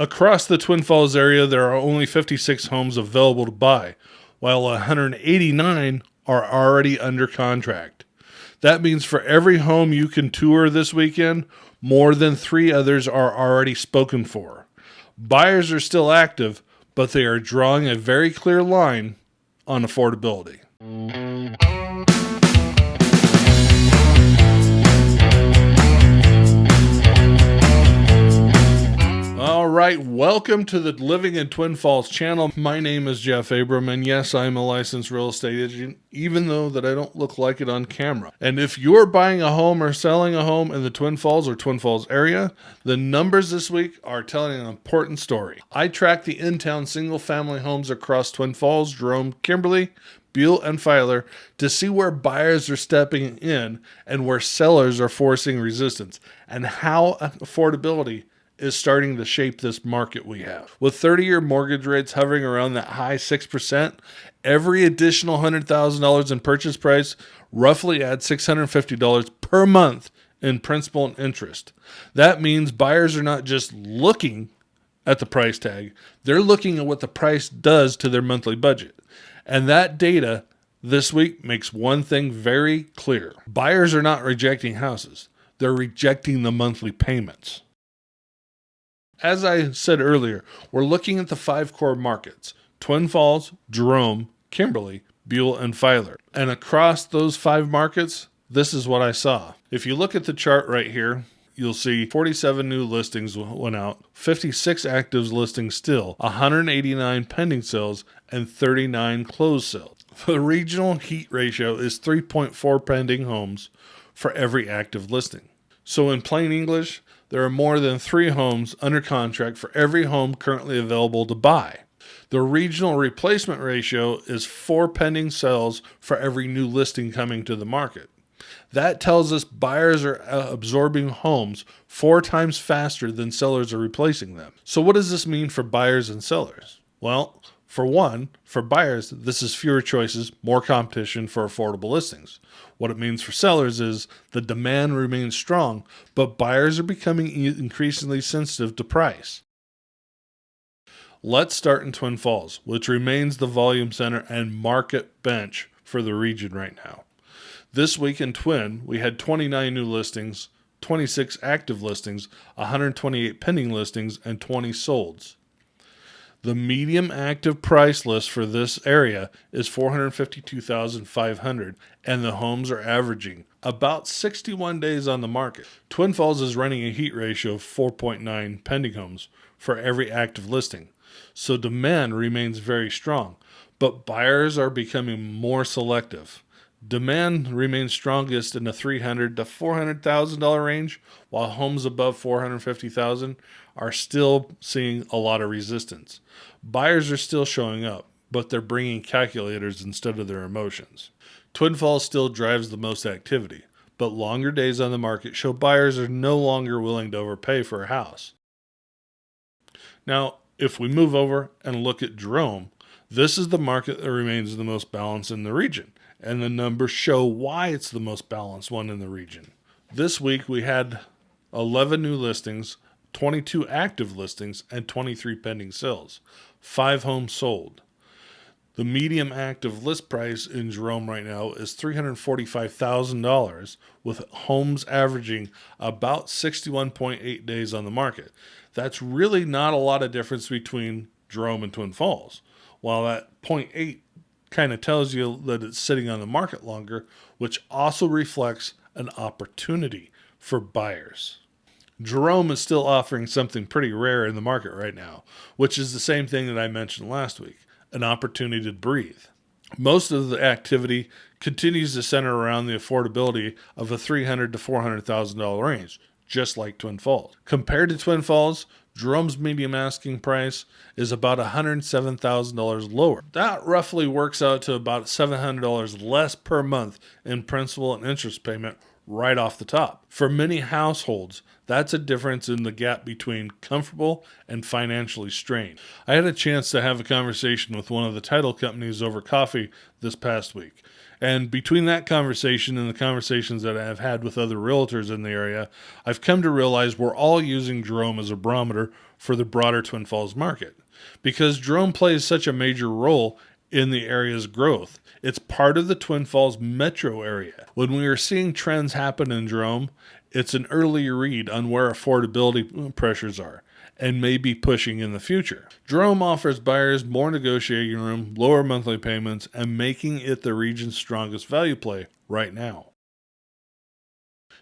Across the Twin Falls area, there are only 56 homes available to buy, while 189 are already under contract. That means for every home you can tour this weekend, more than 3 others are already spoken for. Buyers are still active, but they are drawing a very clear line on affordability. All right, welcome to the Living in Twin Falls channel. My name is Jeff Abram, and yes, I'm a licensed real estate agent, even though that I don't look like it on camera. And if you're buying a home or selling a home in the Twin Falls or Twin Falls area, the numbers this week are telling an important story. I track the in-town single-family homes across Twin Falls, Jerome, Kimberly, Buell, and Filer to see where buyers are stepping in and where sellers are forcing resistance, and how affordability is starting to shape this market we have. With 30-year mortgage rates hovering around that high 6%, every additional $100,000 in purchase price roughly adds $650 per month in principal and interest. That means buyers are not just looking at the price tag, they're looking at what the price does to their monthly budget. And that data this week makes one thing very clear. Buyers are not rejecting houses, they're rejecting the monthly payments. As I said earlier, we're looking at the 5 core markets: Twin Falls, Jerome, Kimberly, Buell, and Filer. And across those 5 markets, this is what I saw. If you look at the chart right here, you'll see 47 new listings went out, 56 active listings still, 189 pending sales, and 39 closed sales. The regional heat ratio is 3.4 pending homes for every active listing. So in plain English, there are more than 3 homes under contract for every home currently available to buy. The regional replacement ratio is 4 pending sales for every new listing coming to the market. That tells us buyers are absorbing homes 4 times faster than sellers are replacing them. So what does this mean for buyers and sellers? Well, for one, for buyers, this is fewer choices, more competition for affordable listings. What it means for sellers is the demand remains strong, but buyers are becoming increasingly sensitive to price. Let's start in Twin Falls, which remains the volume center and market bench for the region right now. This week in Twin, we had 29 new listings, 26 active listings, 128 pending listings, and 20 solds. The medium active price list for this area is $452,500, and the homes are averaging about 61 days on the market. Twin Falls is running a heat ratio of 4.9 pending homes for every active listing, so demand remains very strong, but buyers are becoming more selective. Demand remains strongest in the $300,000 to $400,000 range, while homes above $450,000 are still seeing a lot of resistance. Buyers are still showing up, but they're bringing calculators instead of their emotions. Twin Falls still drives the most activity, but longer days on the market show buyers are no longer willing to overpay for a house. Now, if we move over and look at Jerome, this is the market that remains the most balanced in the region, and the numbers show why it's the most balanced one in the region. This week we had 11 new listings, 22 active listings, and 23 pending sales. 5 homes sold. The medium active list price in Jerome right now is $345,000, with homes averaging about 61.8 days on the market. That's really not a lot of difference between Jerome and Twin Falls. While that 0.8 kind of tells you that it's sitting on the market longer, which also reflects an opportunity for buyers. Jerome is still offering something pretty rare in the market right now, which is the same thing that I mentioned last week, an opportunity to breathe. Most of the activity continues to center around the affordability of a $300,000 to $400,000 range, just like Twin Falls. Compared to Twin Falls, Jerome's medium asking price is about $107,000 lower. That roughly works out to about $700 less per month in principal and interest payment right off the top. For many households, that's a difference in the gap between comfortable and financially strained. I had a chance to have a conversation with one of the title companies over coffee this past week. And between that conversation and the conversations that I've had with other realtors in the area, I've come to realize we're all using Jerome as a barometer for the broader Twin Falls market. Because Jerome plays such a major role in the area's growth. It's part of the Twin Falls metro area. When we are seeing trends happen in Jerome, it's an early read on where affordability pressures are and may be pushing in the future. Jerome offers buyers more negotiating room, lower monthly payments, and making it the region's strongest value play right now.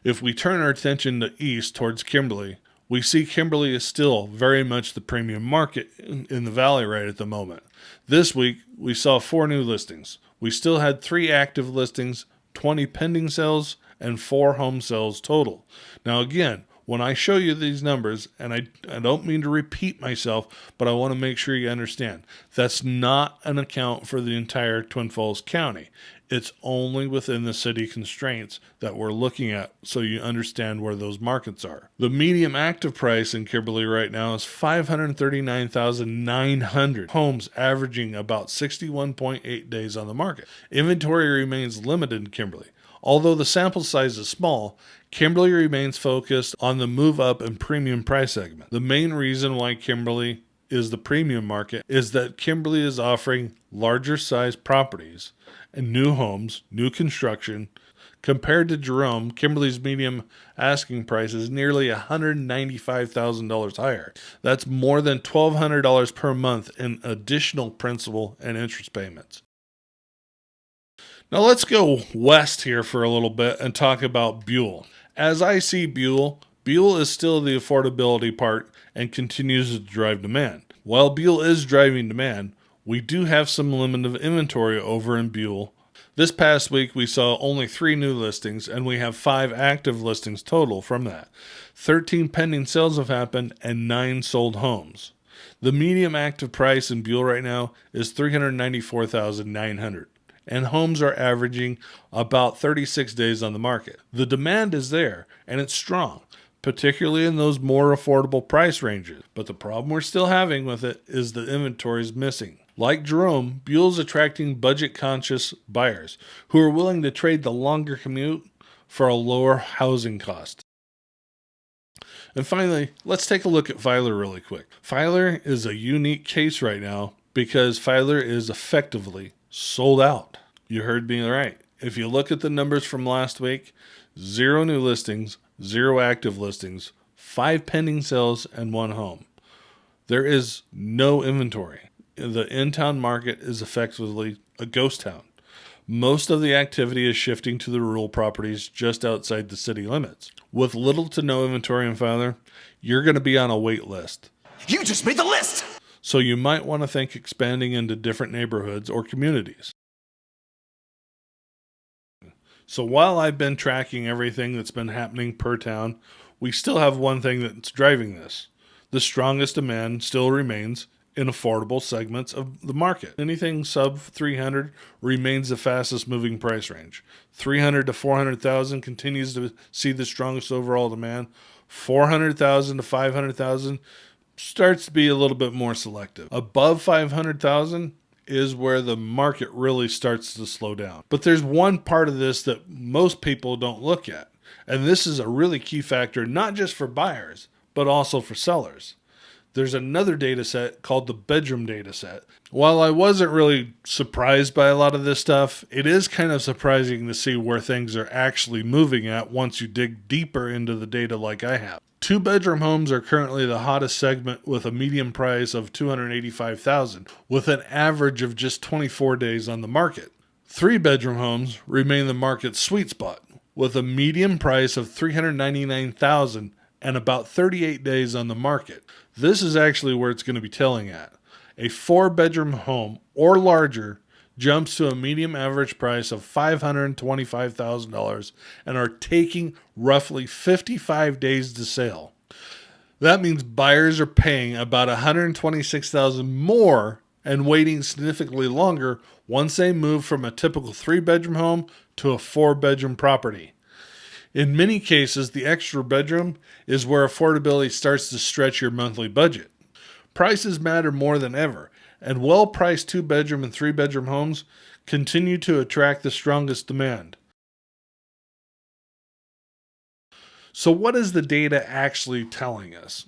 If we turn our attention to east towards Kimberly, we see Kimberly is still very much the premium market in the valley right at the moment. This week, we saw 4 new listings. We still had 3 active listings, 20 pending sales, and 4 home sales total. Now again, when I show you these numbers, and I don't mean to repeat myself, but I want to make sure you understand, that's not an account for the entire Twin Falls County. It's only within the city constraints that we're looking at, so you understand where those markets are. The medium active price in Kimberly right now is $539,900. Homes averaging about 61.8 days on the market. Inventory remains limited in Kimberly. Although the sample size is small, Kimberly remains focused on the move up and premium price segment. The main reason why Kimberly is the premium market is that Kimberly is offering larger size properties and new homes, new construction. Compared to Jerome, Kimberly's medium asking price is nearly $195,000 higher. That's more than $1,200 per month in additional principal and interest payments. Now let's go west here for a little bit and talk about Buell. As I see Buell is still the affordability part and continues to drive demand. While Buell is driving demand, we do have some limited inventory over in Buell. This past week, we saw only 3 new listings, and we have 5 active listings total from that. 13 pending sales have happened, and 9 sold homes. The medium active price in Buell right now is $394,900. And homes are averaging about 36 days on the market. The demand is there, and it's strong, particularly in those more affordable price ranges. But the problem we're still having with it is the inventory is missing. Like Jerome, Buell's attracting budget-conscious buyers who are willing to trade the longer commute for a lower housing cost. And finally, let's take a look at Filer really quick. Filer is a unique case right now because Filer is effectively sold out. You heard me right. If you look at the numbers from last week, 0 new listings, 0 active listings, 5 pending sales, and 1 home. There is no inventory. The in-town market is effectively a ghost town. Most of the activity is shifting to the rural properties just outside the city limits. With little to no inventory in Filer, you're going to be on a wait list. You just made the list! So you might want to think expanding into different neighborhoods or communities. So while I've been tracking everything that's been happening per town, we still have one thing that's driving this. The strongest demand still remains in affordable segments of the market. Anything sub 300 remains the fastest moving price range. 300 to 400,000 continues to see the strongest overall demand. 400,000 to 500,000 starts to be a little bit more selective. Above 500,000 is where the market really starts to slow down. But there's one part of this that most people don't look at. And this is a really key factor, not just for buyers, but also for sellers. There's another data set called the bedroom data set. While I wasn't really surprised by a lot of this stuff, it is kind of surprising to see where things are actually moving at once you dig deeper into the data like I have. 2-bedroom homes are currently the hottest segment with a median price of $285,000, with an average of just 24 days on the market. 3-bedroom homes remain the market's sweet spot, with a median price of $399,000 and about 38 days on the market. This is actually where it's going to be telling at. A 4-bedroom home or larger jumps to a medium average price of $525,000 and are taking roughly 55 days to sell. That means buyers are paying about $126,000 more and waiting significantly longer once they move from a typical 3-bedroom home to a 4-bedroom property. In many cases, the extra bedroom is where affordability starts to stretch your monthly budget. Prices matter more than ever, and well-priced 2-bedroom and 3-bedroom homes continue to attract the strongest demand. So what is the data actually telling us?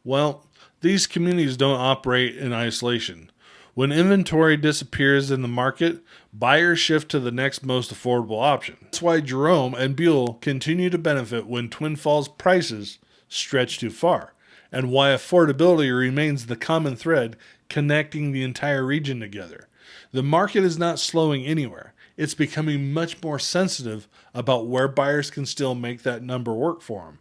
Well, these communities don't operate in isolation. When inventory disappears in the market, buyers shift to the next most affordable option. That's why Jerome and Buell continue to benefit when Twin Falls prices stretch too far, and why affordability remains the common thread connecting the entire region together. The market is not slowing anywhere. It's becoming much more sensitive about where buyers can still make that number work for them.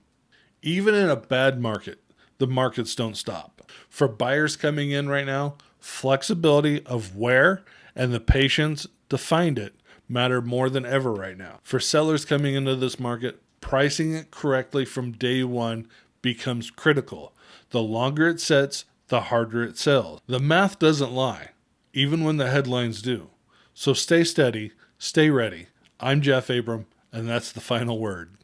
Even in a bad market, the markets don't stop. For buyers coming in right now, flexibility of where and the patience to find it matter more than ever right now. For sellers coming into this market, pricing it correctly from day one becomes critical. The longer it sits, the harder it sells. The math doesn't lie, even when the headlines do. So stay steady, stay ready. I'm Jeff Abram, and that's the final word.